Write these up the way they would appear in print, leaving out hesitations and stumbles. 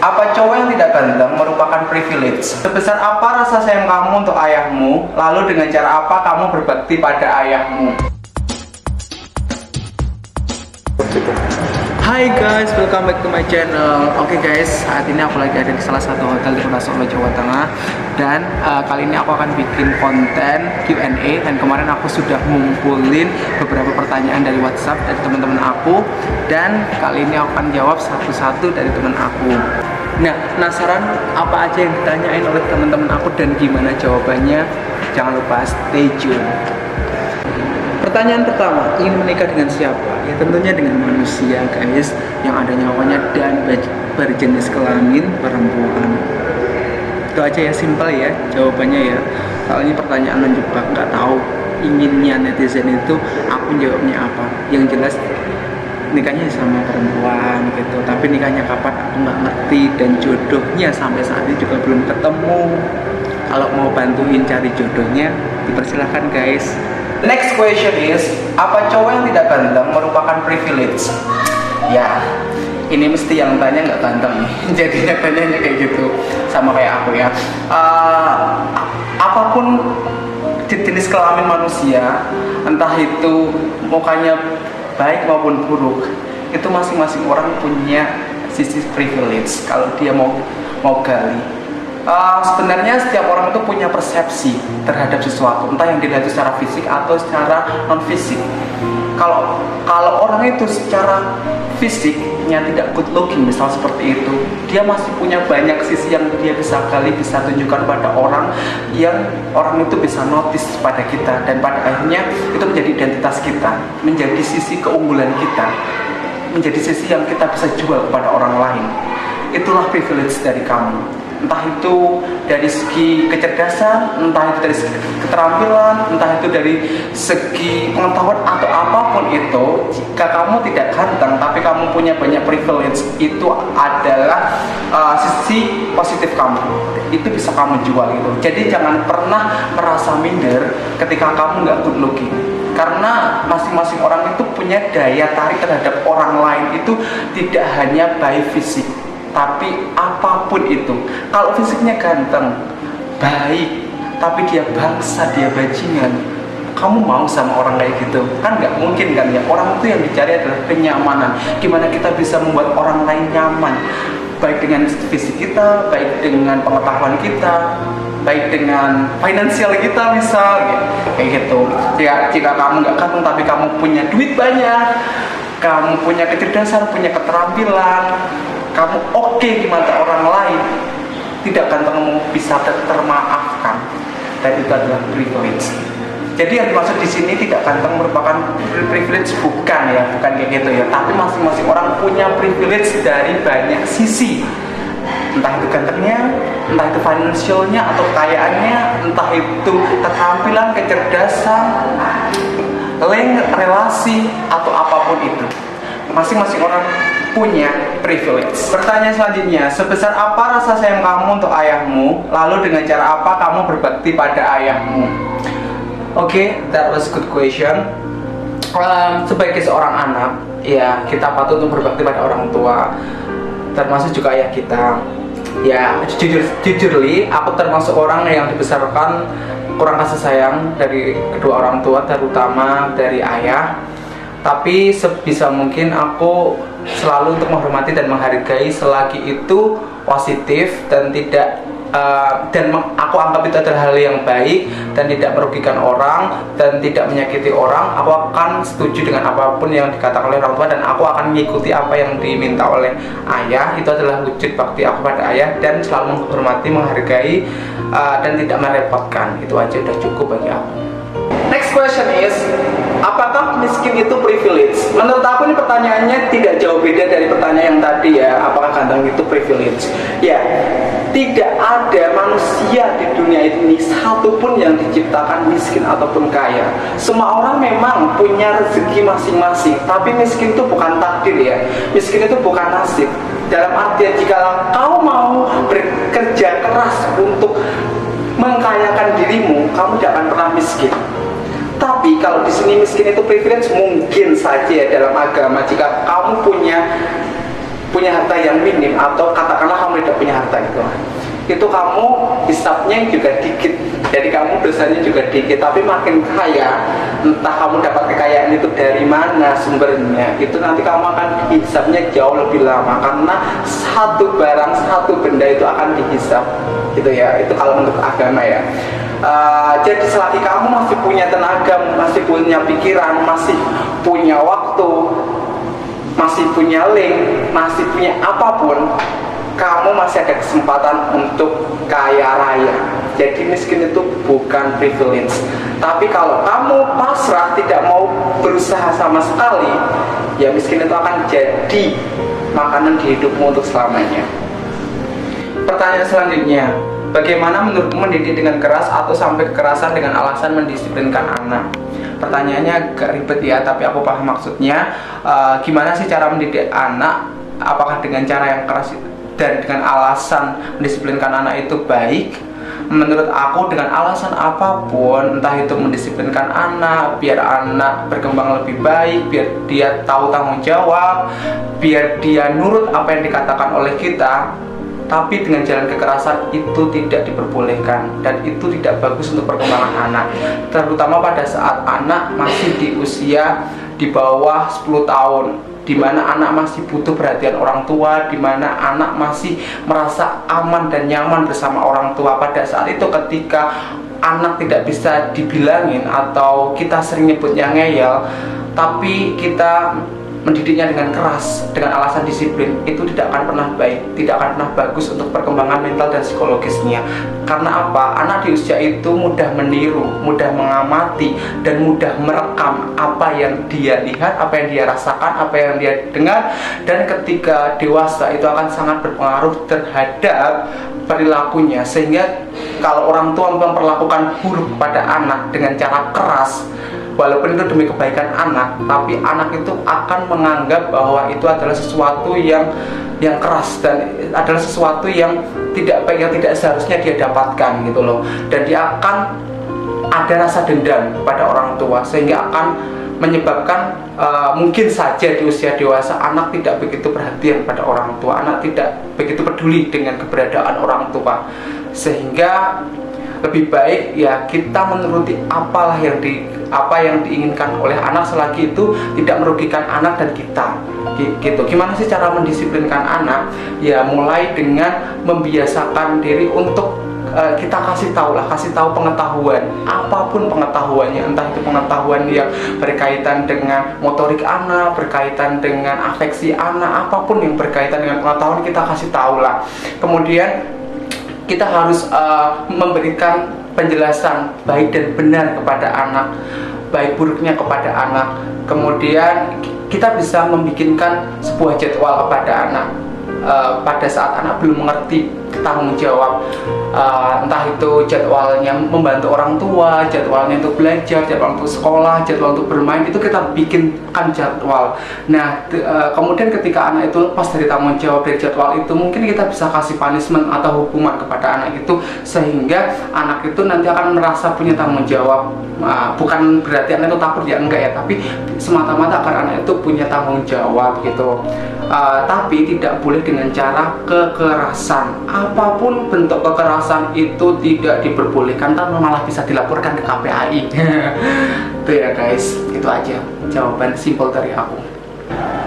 Apa cowok yang tidak ganteng merupakan privilege? Sebesar apa rasa sayang kamu untuk ayahmu? Lalu dengan cara apa kamu berbakti pada ayahmu? Hai guys, welcome back to my channel. Oke guys, saat ini aku lagi ada di salah satu hotel di Kota Solo, Jawa Tengah. Dan kali ini aku akan bikin konten Q&A. Dan kemarin aku sudah ngumpulin beberapa pertanyaan dari WhatsApp dari teman-teman aku. Dan kali ini aku akan jawab satu-satu dari teman aku. Nah, penasaran apa aja yang ditanyain oleh teman-teman aku dan gimana jawabannya? Jangan lupa stay tune. Pertanyaan pertama, ingin menikah dengan siapa? Ya tentunya dengan manusia guys, yang ada nyawanya dan berjenis kelamin perempuan. Itu aja ya, simpel ya jawabannya ya. Kalau ini pertanyaan menjebak, nggak tahu inginnya netizen itu aku jawabnya apa. Yang jelas nikahnya sama perempuan gitu, tapi nikahnya kapan aku nggak ngerti, dan jodohnya sampai saat ini juga belum ketemu. Kalau mau bantuin cari jodohnya, dipersilahkan guys. Next question is, apa cowok yang tidak ganteng merupakan privilege? Ya, ini mesti yang tanya nggak ganteng nih. Jadinya tanyanya kayak gitu, sama kayak aku ya. Apapun jenis kelamin manusia, entah itu mukanya baik maupun buruk, itu masing-masing orang punya sisi privilege kalau dia mau gali. Sebenarnya setiap orang itu punya persepsi terhadap sesuatu, entah yang dilihat secara fisik atau secara non fisik. Kalau orang itu secara fisiknya tidak good looking, misal seperti itu, dia masih punya banyak sisi yang dia bisa gali, bisa tunjukkan pada orang, yang orang itu bisa notice pada kita, dan pada akhirnya itu menjadi identitas kita, menjadi sisi keunggulan kita, menjadi sisi yang kita bisa jual kepada orang lain. Itulah privilege dari kamu. Entah itu dari segi kecerdasan, entah itu dari segi keterampilan, entah itu dari segi pengetahuan atau apapun itu. Jika kamu tidak ganteng tapi kamu punya banyak privilege, itu adalah sisi positif kamu. Itu bisa kamu jual gitu. Jadi jangan pernah merasa minder ketika kamu nggak good looking. Karena masing-masing orang itu punya daya tarik terhadap orang lain, itu tidak hanya by fisik, tapi apapun itu. Kalau fisiknya ganteng, baik, tapi dia bangsa, dia bajingan, kamu mau sama orang kayak gitu? Kan nggak mungkin kan ya. Orang itu yang dicari adalah kenyamanan. Gimana kita bisa membuat orang lain nyaman, baik dengan fisik kita, baik dengan pengetahuan kita, baik dengan finansial kita misal kayak gitu. Ya, jika kamu nggak ganteng tapi kamu punya duit banyak, kamu punya kecerdasan, punya keterampilan, kamu oke di mata orang lain, tidak gantengmu bisa termaafkan, dan itu adalah privilege. Jadi yang dimaksud di sini tidak ganteng merupakan privilege, bukan kayak gitu ya. Tapi masing-masing orang punya privilege dari banyak sisi. Entah itu gantengnya, entah itu finansialnya atau kekayaannya, entah itu keterampilan, kecerdasan, relasi atau apapun itu. Masing-masing orang punya privilege. Pertanyaan selanjutnya, sebesar apa rasa sayang kamu untuk ayahmu? Lalu dengan cara apa kamu berbakti pada ayahmu? Oke, that was a good question. Sebagai seorang anak, ya kita patut untuk berbakti pada orang tua, termasuk juga ayah kita. Ya, jujurly, aku termasuk orang yang dibesarkan kurang kasih sayang dari kedua orang tua, terutama dari ayah. Tapi sebisa mungkin aku selalu untuk menghormati dan menghargai selagi itu positif dan tidak aku anggap itu adalah hal yang baik dan tidak merugikan orang dan tidak menyakiti orang. Aku akan setuju dengan apapun yang dikatakan oleh orang tua, dan aku akan mengikuti apa yang diminta oleh ayah. Itu adalah wujud bakti aku pada ayah, dan selalu menghormati, menghargai, dan tidak merepotkan. Itu aja udah cukup bagi aku. Next question is, apakah miskin itu privilege? Menurut aku ini pertanyaannya tidak jauh beda dari pertanyaan yang tadi ya. Apakah ganteng itu privilege? Ya, tidak ada manusia di dunia ini satupun yang diciptakan miskin ataupun kaya. Semua orang memang punya rezeki masing-masing, tapi miskin itu bukan takdir ya. Miskin itu bukan nasib. Dalam artian jika kau mau bekerja keras untuk mengkayakan dirimu, kamu tidak akan pernah miskin. Tapi kalau di sini miskin itu privilege, mungkin saja dalam agama jika kamu punya harta yang minim, atau katakanlah kamu punya harta gitu. Itu kamu hisapnya juga dikit, jadi kamu dosanya juga dikit. Tapi makin kaya, entah kamu dapat kekayaan itu dari mana sumbernya, itu nanti kamu akan hisapnya jauh lebih lama, karena satu barang, satu benda itu akan dihisap gitu ya. Itu kalau menurut agama ya. Jadi selagi kamu masih punya tenaga, masih punya pikiran, masih punya waktu, masih punya link, masih punya apapun, kamu masih ada kesempatan untuk kaya raya. Jadi miskin itu bukan privilege. Tapi kalau kamu pasrah, tidak mau berusaha sama sekali, ya miskin itu akan jadi makanan di hidupmu untuk selamanya. Pertanyaan selanjutnya, bagaimana menurutmu mendidik dengan keras atau sampai kekerasan dengan alasan mendisiplinkan anak? Pertanyaannya agak ribet ya, tapi aku paham maksudnya. Gimana sih cara mendidik anak? Apakah dengan cara yang keras dan dengan alasan mendisiplinkan anak itu baik? Menurut aku dengan alasan apapun, entah itu mendisiplinkan anak biar anak berkembang lebih baik, biar dia tahu tanggung jawab, biar dia nurut apa yang dikatakan oleh kita, tapi dengan jalan kekerasan itu tidak diperbolehkan, dan itu tidak bagus untuk perkembangan anak, terutama pada saat anak masih di usia di bawah 10 tahun, di mana anak masih butuh perhatian orang tua, di mana anak masih merasa aman dan nyaman bersama orang tua. Pada saat itu ketika anak tidak bisa dibilangin, atau kita sering nyebutnya ngeyel, tapi kita mendidiknya dengan keras dengan alasan disiplin, itu tidak akan pernah baik, tidak akan pernah bagus untuk perkembangan mental dan psikologisnya. Karena apa? Anak di usia itu mudah meniru, mudah mengamati, dan mudah merekam apa yang dia lihat, apa yang dia rasakan, apa yang dia dengar, dan ketika dewasa itu akan sangat berpengaruh terhadap perilakunya. Sehingga kalau orang tua memperlakukan buruk pada anak dengan cara keras, walaupun itu demi kebaikan anak, tapi anak itu akan menganggap bahwa itu adalah sesuatu yang keras, dan adalah sesuatu yang tidak baik, yang tidak seharusnya dia dapatkan gitu loh. Dan dia akan ada rasa dendam pada orang tua, sehingga akan menyebabkan mungkin saja di usia dewasa anak tidak begitu perhatian pada orang tua, anak tidak begitu peduli dengan keberadaan orang tua, sehingga lebih baik ya kita menuruti apa yang diinginkan oleh anak, selagi itu tidak merugikan anak dan kita gitu. Gimana sih cara mendisiplinkan anak? Ya mulai dengan membiasakan diri untuk kita kasih tahu pengetahuan, apapun pengetahuannya, entah itu pengetahuan yang berkaitan dengan motorik anak, berkaitan dengan afeksi anak, apapun yang berkaitan dengan pengetahuan kita kasih tahu lah. Kemudian kita harus memberikan penjelasan baik dan benar kepada anak, baik buruknya kepada anak. Kemudian kita bisa membikinkan sebuah jadwal kepada anak pada saat anak belum mengerti tanggung jawab, entah itu jadwalnya membantu orang tua, jadwalnya untuk belajar, jadwal untuk sekolah, jadwal untuk bermain, itu kita bikinkan jadwal. Nah, kemudian ketika anak itu lepas dari tanggung jawab dari jadwal itu, mungkin kita bisa kasih punishment atau hukuman kepada anak itu, sehingga anak itu nanti akan merasa punya tanggung jawab. Bukan berarti anak itu takut ya, enggak ya, tapi semata-mata agar anak itu punya tanggung jawab gitu. Tapi tidak boleh dengan cara kekerasan. Apapun bentuk kekerasan itu tidak diperbolehkan, tapi malah bisa dilaporkan ke KPAI. Itu ya guys, itu aja jawaban simple dari aku.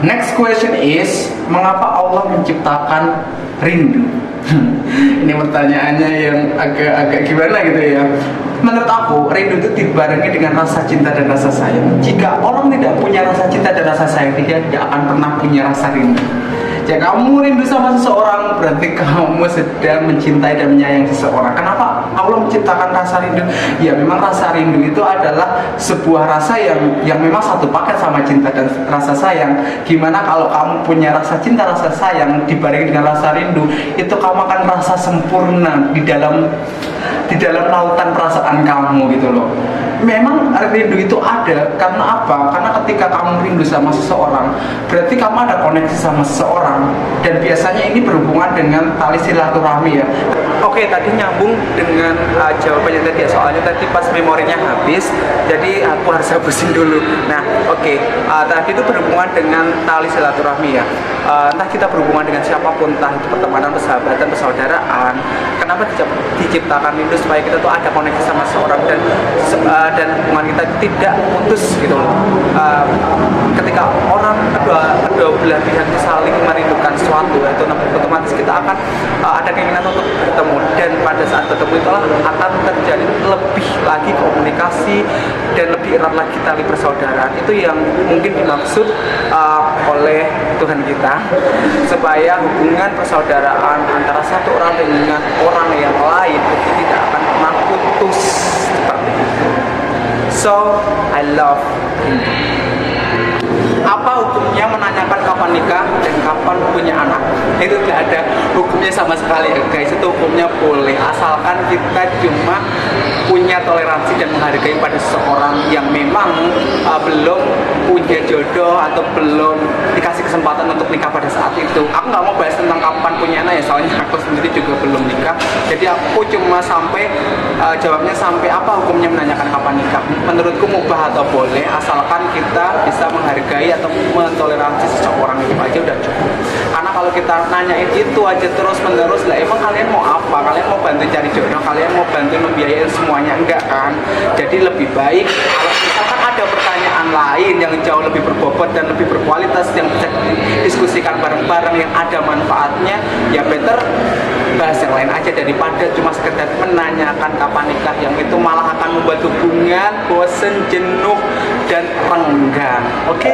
Next question is, mengapa Allah menciptakan rindu? Ini pertanyaannya yang agak gimana gitu ya. Menurut aku, rindu itu dibarengi dengan rasa cinta dan rasa sayang. Jika orang tidak punya rasa cinta dan rasa sayang, dia tidak akan pernah punya rasa rindu. Jika kamu rindu sama seseorang, berarti kamu sedang mencintai dan menyayangi seseorang. Kenapa Allah menciptakan rasa rindu? Ya memang rasa rindu itu adalah sebuah rasa yang memang satu paket sama cinta dan rasa sayang. Gimana kalau kamu punya rasa cinta, rasa sayang dibarengi dengan rasa rindu, itu kamu akan merasa sempurna di dalam lautan perasaan kamu gitu loh. memang rindu itu ada karena apa? Karena ketika kamu rindu sama seseorang, berarti kamu ada koneksi sama seseorang, dan biasanya ini berhubungan dengan tali silaturahmi ya. Oke, tadi nyambung dengan jawabannya tadi ya, soalnya tadi pas memorinya habis, jadi aku harus habisin dulu. Nah, oke, tadi itu berhubungan dengan tali silaturahmi ya. Entah kita berhubungan dengan siapapun, entah itu pertemanan, persahabatan, persaudaraan. Kenapa diciptakan rindu? Supaya kita tuh ada koneksi sama seseorang, dan hubungan kita tidak putus gitu loh. Ketika kedua belah pihak saling merindukan sesuatu, itu otomatis kita akan ada keinginan untuk bertemu, dan pada saat bertemu itulah akan terjadi lebih lagi komunikasi dan lebih erat lagi tali persaudaraan. Itu yang mungkin dimaksud oleh Tuhan kita, supaya hubungan persaudaraan antara satu orang dengan orang yang lain itu tidak akan pernah putus seperti itu. So I love him. Apa hukumnya menanyakan kapan nikah dan kapan punya anak? Itu tidak ada hukumnya sama sekali ya guys. Itu hukumnya boleh, asalkan kita cuma punya toleransi dan menghargai pada seseorang yang memang belum punya jodoh atau belum dikasih kesempatan untuk nikah pada saat itu. Aku nggak mau bahas tentang kapan punya anak ya, soalnya aku sendiri juga belum nikah. Jadi aku cuma jawabnya sampai apa hukumnya menanyakan kapan nikah. Menurutku mubah atau boleh, asalkan kita bisa menghargai atau mentoleransi seseorang, itu aja udah cukup. Karena kalau kita nanyain itu aja terus menerus, lah emang kalian mau apa? Kalian mau bantu cari jodoh? Kalian mau bantu membiayain semuanya? Enggak kan? Jadi lebih baik kalau misalkan ada pertanyaan lain yang jauh lebih berbobot dan lebih berkualitas, yang bisa didiskusikan bareng-bareng, yang ada manfaatnya, ya better bahas yang lain aja daripada cuma sekedar menanyakan kapan nikah, yang itu malah akan membuat hubungan bosen, jenuh, dan renggang. Oke?